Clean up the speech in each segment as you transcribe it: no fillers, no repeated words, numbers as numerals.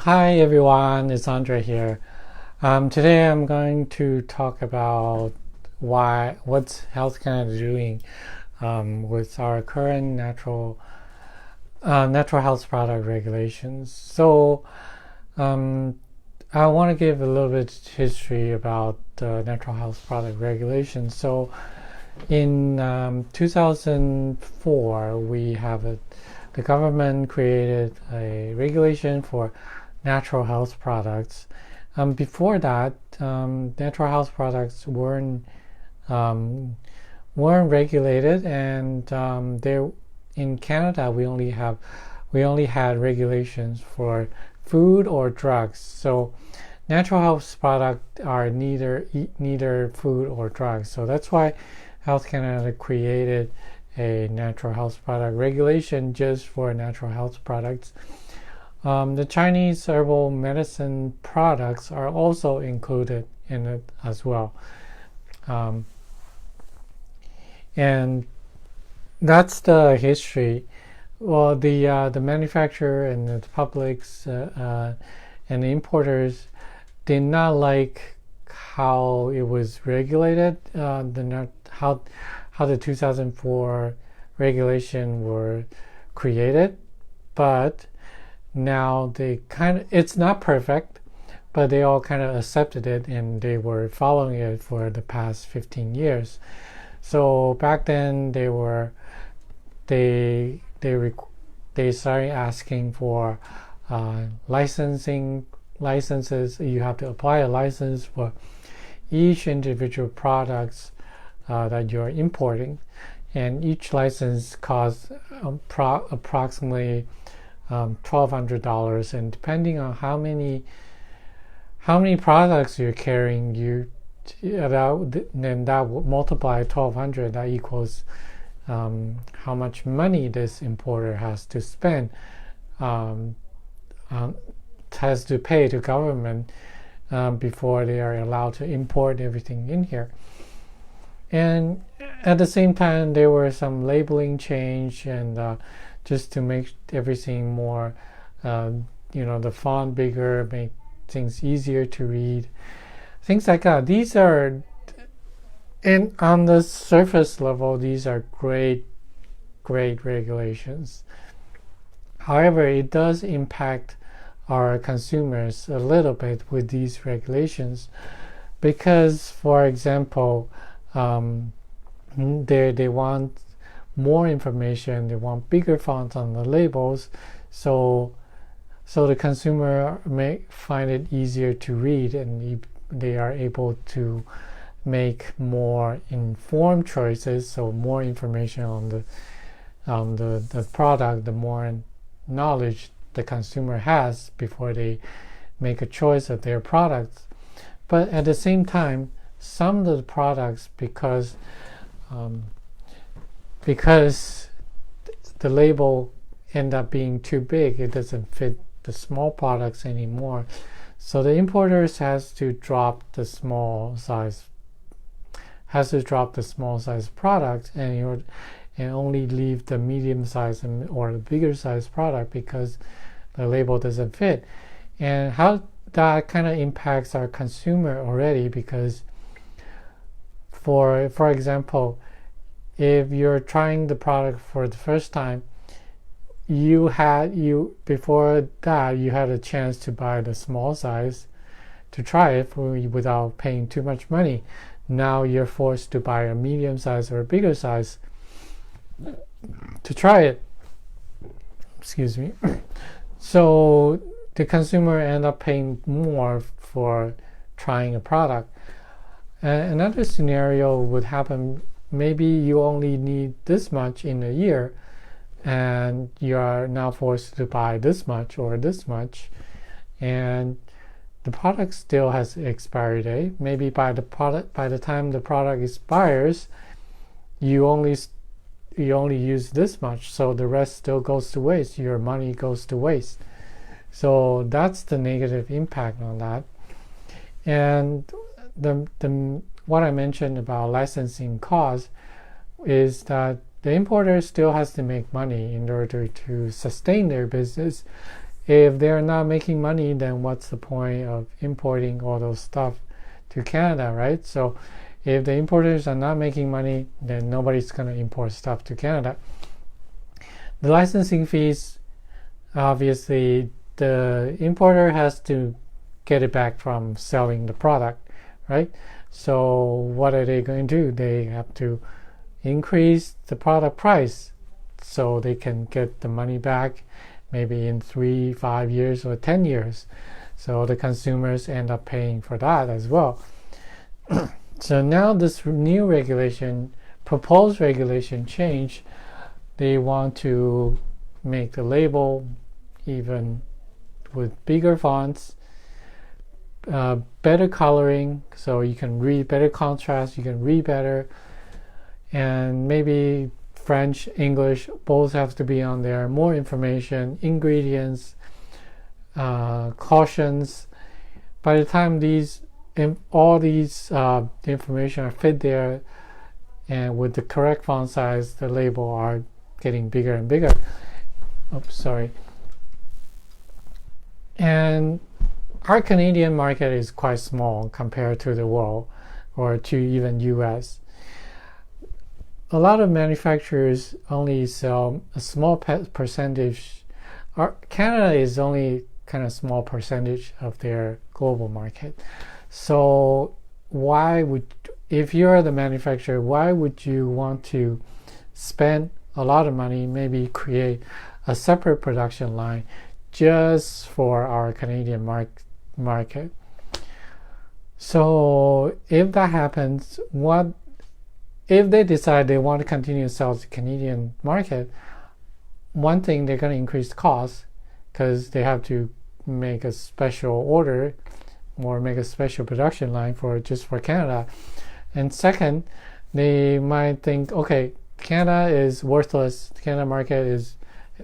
Hi everyone, it's Andre here. Today I'm going to talk about what's Health Canada doing with our current natural health product regulations. So I want to give a little bit history about natural health product regulations. So in 2004, the government created a regulation for natural health products. Before that, natural health products um, weren't regulated, and in Canada we only had regulations for food or drugs. So natural health products are neither food or drugs. So that's why Health Canada created a natural health product regulation just for natural health products. The Chinese herbal medicine products are also included in it as well. And that's the history. Well, the manufacturer and the publics and the importers did not like how it was regulated. How the 2004 regulation were created, but now it's not perfect, but they all kind of accepted it and they were following it for the past 15 years. So back then they started asking for licenses. You have to apply a license for each individual products that you're importing, and each license costs approximately $1,200, and depending on how many products you're carrying, then that will multiply 1,200. That equals how much money this importer has to spend, has to pay to government before they are allowed to import everything in here. And at the same time, there were some labeling change, and just to make everything more, the font bigger, make things easier to read, things like that. These are, and on the surface level, these are great regulations. However, it does impact our consumers a little bit with these regulations, because, for example, they want more information, they want bigger fonts on the labels, so the consumer may find it easier to read, and they are able to make more informed choices. So more information on the product, the more knowledge the consumer has before they make a choice of their products. But at the same time, some of the products, because the label end up being too big, it doesn't fit the small products anymore. So the importers has to drop the small size product and only leave the medium size or the bigger size product because the label doesn't fit. And how that kind of impacts our consumer already, because for example, if you're trying the product for the first time, before that you had a chance to buy the small size to try it without paying too much money. Now you're forced to buy a medium size or a bigger size to try it. Excuse me. So the consumer end up paying more for trying a product. Another scenario would happen, maybe you only need this much in a year, and you are now forced to buy this much or this much, and the product still has expiry date. Maybe by the time the product expires, you only use this much, so the rest still goes to waste. Your money goes to waste. So that's the negative impact on that. And what I mentioned about licensing costs is that the importer still has to make money in order to sustain their business, if they're not making money, then what's the point of importing all those stuff to Canada, right? So if the importers are not making money, then nobody's going to import stuff to Canada. The licensing fees, obviously, the importer has to get it back from selling the product, right? So what are they going to do? They have to increase the product price so they can get the money back maybe in 3, 5 years or 10 years. So the consumers end up paying for that as well. So now this new regulation, proposed regulation change, they want to make the label even with bigger fonts, better coloring, so you can read better contrast, you can read better, and maybe French, English, both have to be on there. More information, ingredients, cautions. By the time all these information are fit there, and with the correct font size, the label are getting bigger and bigger. Oops, sorry. And our Canadian market is quite small compared to the world or to even US. A lot of manufacturers only sell a small percentage. Canada is only kind of small percentage of their global market. So if you're the manufacturer, why would you want to spend a lot of money, maybe create a separate production line just for our Canadian market? So if that happens, if they decide they want to continue to sell to the Canadian market, one thing, they're going to increase the cost because they have to make a special order or make a special production line just for Canada. And second, they might think, okay, Canada is worthless. The Canada market is,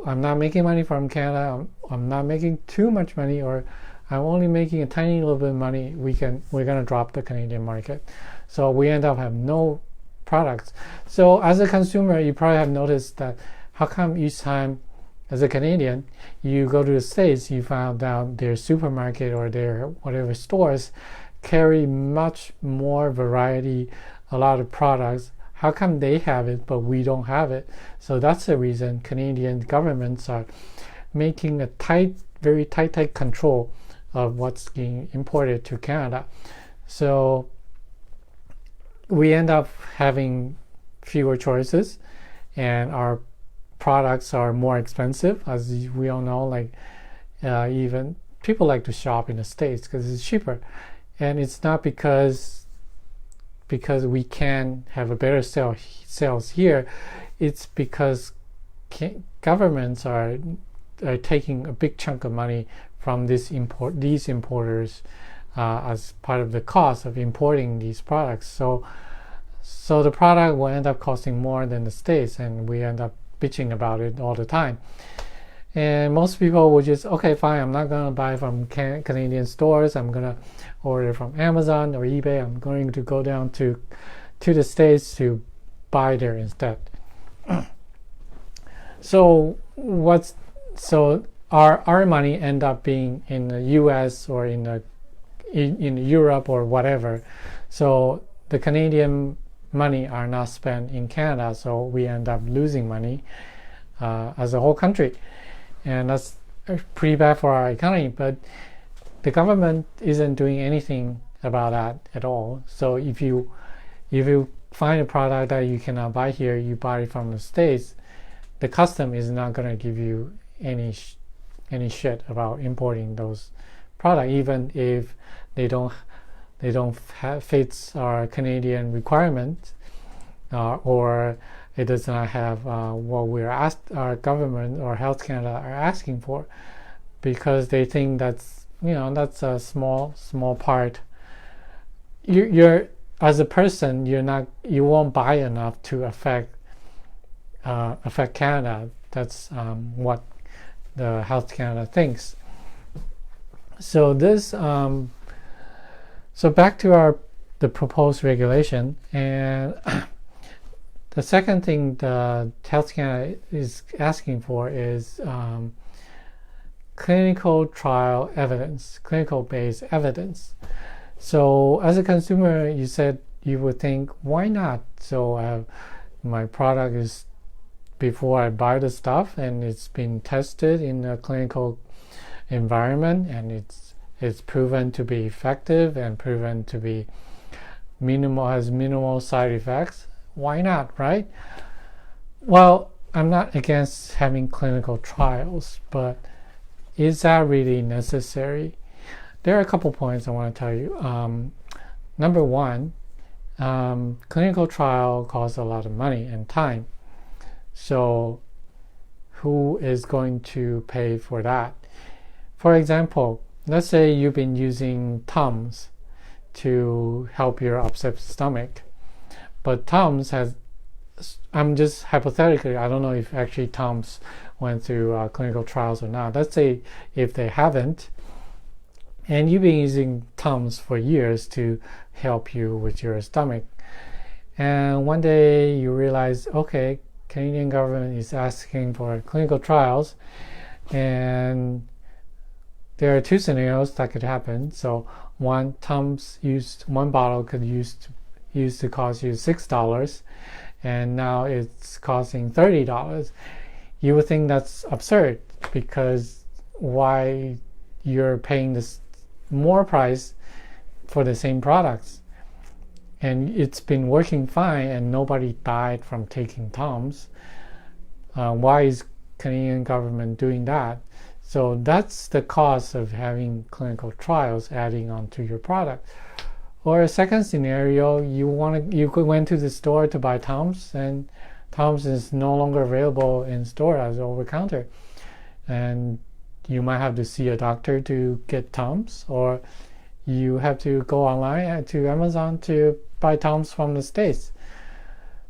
I'm not making money from Canada. I'm not making too much money, or I'm only making a tiny little bit of money. We're going to drop the Canadian market. So we end up having no products. So as a consumer, you probably have noticed that how come each time as a Canadian you go to the States, you found out their supermarket or their whatever stores carry much more variety, a lot of products. How come they have it but we don't have it? So that's the reason Canadian governments are making a very tight control of what's being imported to Canada. So we end up having fewer choices, and our products are more expensive, as we all know. Like even people like to shop in the States because it's cheaper, and it's not because we can have a better sales here. It's because governments are taking a big chunk of money from these importers as part of the cost of importing these products. So the product will end up costing more than the States, and we end up bitching about it all the time. And most people will just, okay, fine, I'm not going to buy from Canadian stores. I'm going to order from Amazon or eBay. I'm going to go down to the States to buy there instead. So our money end up being in the US or in Europe or whatever. So the Canadian money are not spent in Canada, so we end up losing money as a whole country, and that's pretty bad for our economy. But the government isn't doing anything about that at all. So if you find a product that you cannot buy here, you buy it from the States, the custom is not going to give you any shit about importing those products, even if they don't fit our Canadian requirements, or it does not have what our government or Health Canada are asking for, because they think that's a small part. You're as a person, you won't buy enough to affect Canada. That's what the Health Canada thinks. So this so back to the proposed regulation, and the second thing the Health Canada is asking for is clinical trial evidence, clinical-based evidence. So as a consumer, you said you would think, why not? So my product is, before I buy the stuff, and it's been tested in a clinical environment, and it's proven to be effective and proven to be has minimal side effects. Why not, right? Well, I'm not against having clinical trials, but is that really necessary? There are a couple points I want to tell you. Number one, clinical trial costs a lot of money and time. So who is going to pay for that? For example, let's say you've been using Tums to help your upset stomach, but Tums has, I'm just hypothetically, I don't know if actually Tums went through clinical trials or not. Let's say if they haven't, and you've been using Tums for years to help you with your stomach, and one day you realize, okay, Canadian government is asking for clinical trials, and there are two scenarios that could happen. So one bottle could used to cost you $6, and now it's costing $30. You would think that's absurd, because why you're paying this more price for the same products, and it's been working fine and nobody died from taking Tums. Why is Canadian government doing that? So that's the cost of having clinical trials adding onto your product. Or a second scenario, you went to the store to buy Tums, and Tums is no longer available in store as over counter, and you might have to see a doctor to get Tums, or you have to go online to Amazon to buy Tums from the States.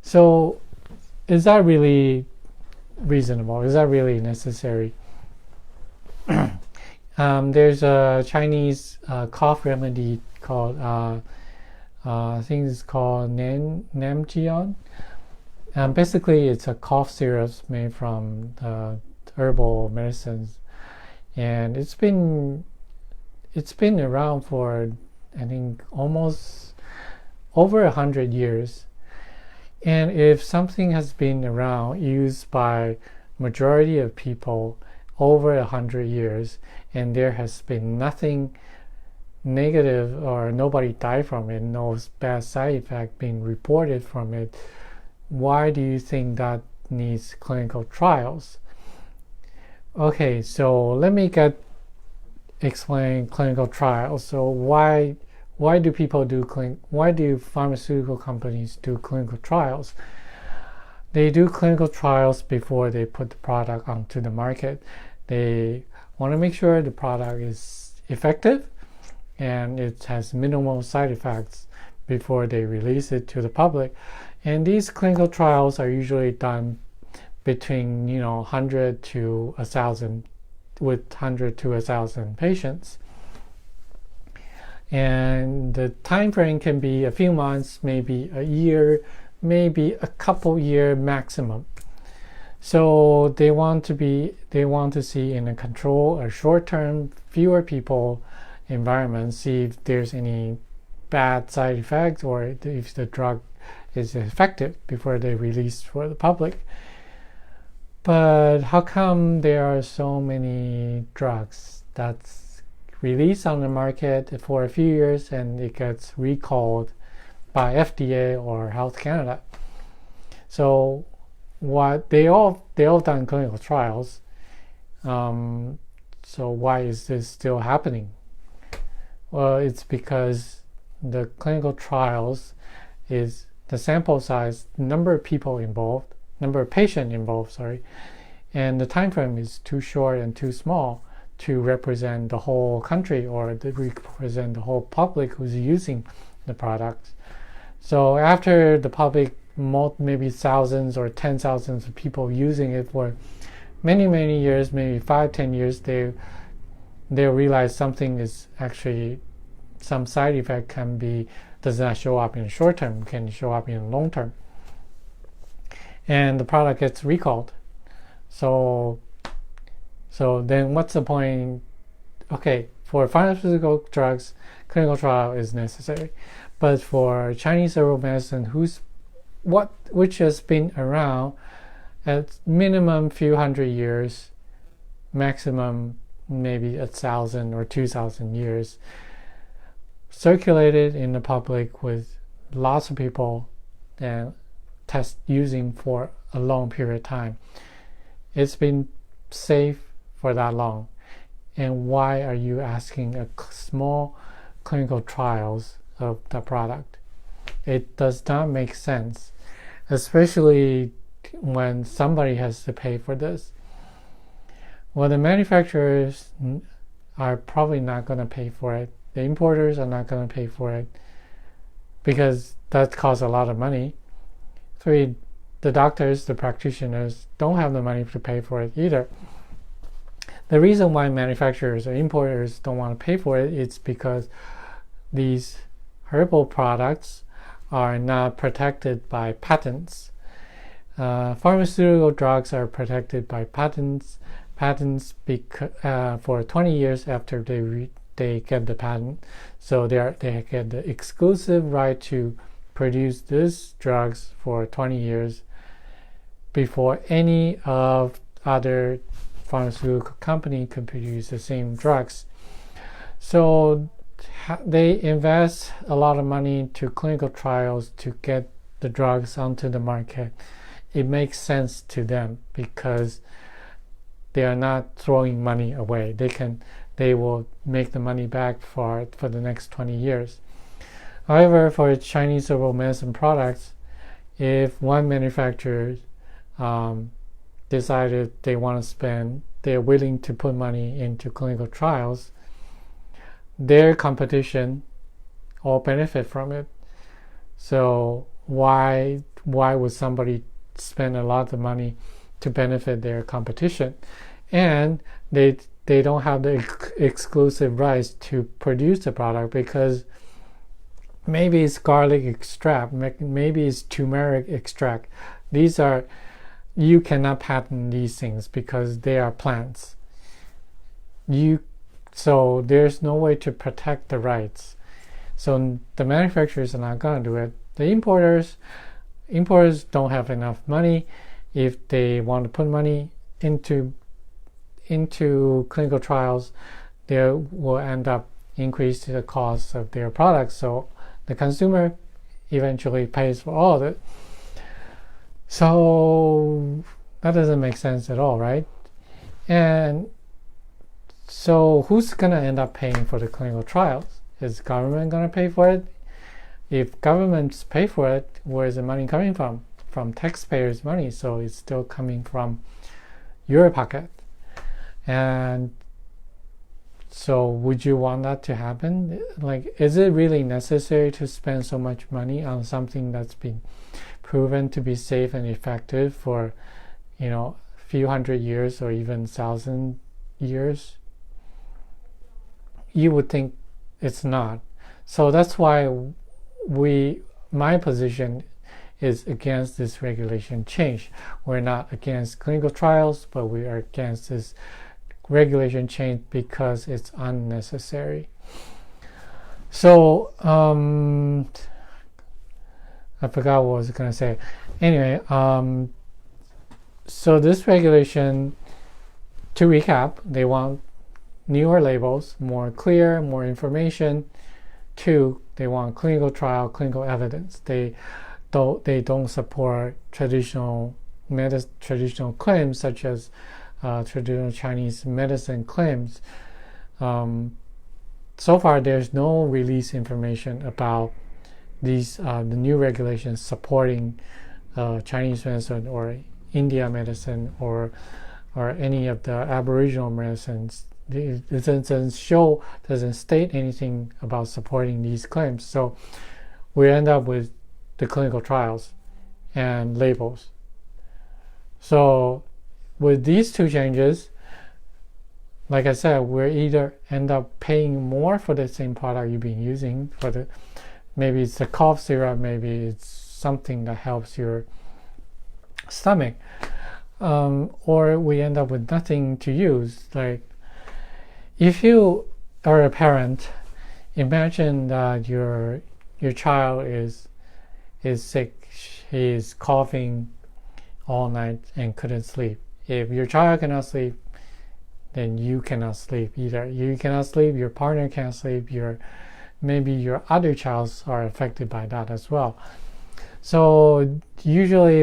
So is that really reasonable? Is that really necessary? There's a Chinese cough remedy called I think it's called Namjion. Basically, it's a cough syrup made from herbal medicines, and it's been around for, I think, almost over 100 years. And if something has been around, used by majority of people over 100 years, and there has been nothing negative or nobody died from it, no bad side effect being reported from it, why do you think that needs clinical trials? Okay, so let me explain clinical trials. So why do pharmaceutical companies do clinical trials? They do clinical trials before they put the product onto the market. They want to make sure the product is effective and it has minimal side effects before they release it to the public. And these clinical trials are usually done between 100 to 1,000, with 100 to 1,000 patients. And the time frame can be a few months, maybe a year, maybe a couple year maximum. So they want to see in a control, a short-term, fewer people environment, see if there's any bad side effects or if the drug is effective before they release for the public. But how come there are so many drugs that's released on the market for a few years and it gets recalled by FDA or Health Canada? So what they all done clinical trials. So why is this still happening? Well, it's because the clinical trials is the sample size, number of people involved, number of patients involved, and the time frame is too short and too small to represent the whole country or to represent the whole public who's using the product. So after the public, maybe thousands or 10,000s of people using it for many years, maybe 5-10 years, they'll realize something is actually, some side effect does not show up in the short term, can show up in the long term, and the product gets recalled. So So then what's the point? Okay, for pharmaceutical drugs, clinical trial is necessary. But for Chinese herbal medicine, which has been around at minimum few hundred years, maximum maybe 1,000 or 2,000 years, circulated in the public with lots of people and using for a long period of time. It's been safe for that long. And why are you asking a small clinical trials of the product? It does not make sense, especially when somebody has to pay for this. Well, the manufacturers are probably not going to pay for it. The importers are not going to pay for it because that costs a lot of money. So the doctors, the practitioners, don't have the money to pay for it either. The reason why manufacturers or importers don't want to pay for it is because these herbal products are not protected by patents. Pharmaceutical drugs are protected by patents for 20 years after they get the patent. So they get the exclusive right to produce these drugs for 20 years before any of other pharmaceutical company could produce the same drugs. So they invest a lot of money to clinical trials to get the drugs onto the market. It makes sense to them because they are not throwing money away. They will make the money back for the next 20 years. However, for Chinese herbal medicine products, if one manufacturer decided they're willing to put money into clinical trials, their competition all benefit from it. So why would somebody spend a lot of money to benefit their competition? And they don't have the exclusive rights to produce the product because maybe it's garlic extract, maybe it's turmeric extract. You cannot patent these things because they are plants. So there's no way to protect the rights. So the manufacturers are not going to do it. The importers don't have enough money. If they want to put money into clinical trials, they will end up increasing the cost of their products. So the consumer eventually pays for all of it. So that doesn't make sense at all, right? And so who's going to end up paying for the clinical trials? Is government going to pay for it? If governments pay for it, where is the money coming from? From taxpayers' money, so it's still coming from your pocket. And so would you want that to happen? Like, is it really necessary to spend so much money on something that's been proven to be safe and effective for, a few hundred years or even 1,000 years? You would think it's not. So that's why my position is against this regulation change. We're not against clinical trials, but we are against this regulation change because it's unnecessary. So I forgot what I was going to say. Anyway, so this regulation, to recap, they want newer labels, more clear, more information. 2, they want clinical trial, clinical evidence. They don't support traditional claims such as traditional Chinese medicine claims. So far, there's no release information about these the new regulations supporting Chinese medicine or India medicine or any of the Aboriginal medicines. It doesn't state anything about supporting these claims. So we end up with the clinical trials and labels. So with these two changes, like I said, we're either end up paying more for the same product you've been using maybe it's a cough syrup, maybe it's something that helps your stomach, or we end up with nothing to use. Like if you are a parent, imagine that your child is sick, he is coughing all night and couldn't sleep. If your child cannot sleep, then you cannot sleep either. You cannot sleep, your partner can't sleep, maybe your other child are affected by that as well. So usually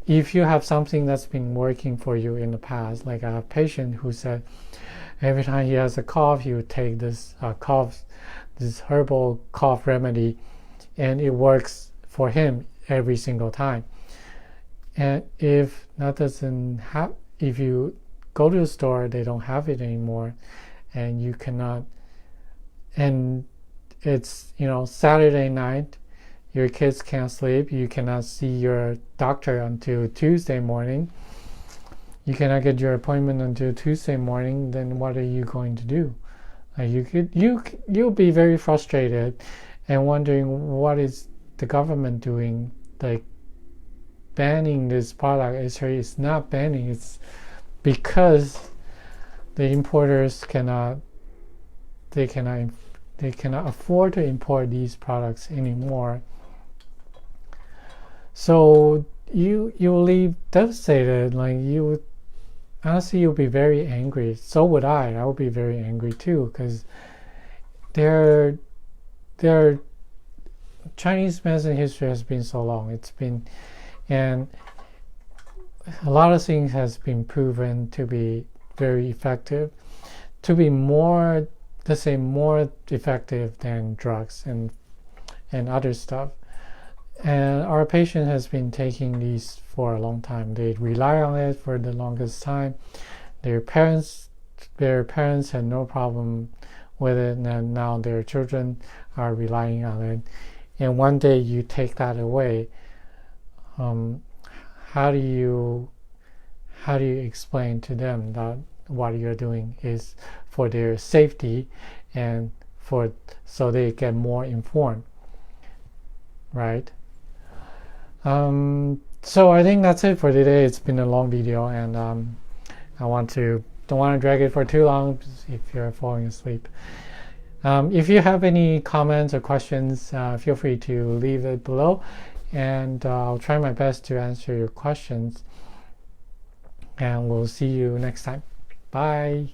if you have something that's been working for you in the past, like a patient who said every time he has a cough, he would take this this herbal cough remedy, and it works for him every single time. And if that doesn't have, if you go to the store, they don't have it anymore, and you cannot, and it's Saturday night, your kids can't sleep, you cannot see your doctor until Tuesday morning, you cannot get your appointment until Tuesday morning, then what are you going to do? You'll be very frustrated and wondering, what is the government doing? Like banning this product. It's not banning, it's because the importers cannot afford to import these products anymore. So you'll leave devastated. Like honestly, you'll be very angry. So would I. I would be very angry too, because their Chinese medicine history has been so long. And a lot of things has been proven to be very effective, to be more effective than drugs and other stuff. And our patient has been taking these for a long time. They rely on it for the longest time. Their parents had no problem with it, and now their children are relying on it. And one day you take that away. How do you explain to them that what you're doing is for their safety and so they get more informed, right? So I think that's it for today. It's been a long video, and don't want to drag it for too long if you're falling asleep. If you have any comments or questions, feel free to leave it below, and I'll try my best to answer your questions, and we'll see you next time. Bye.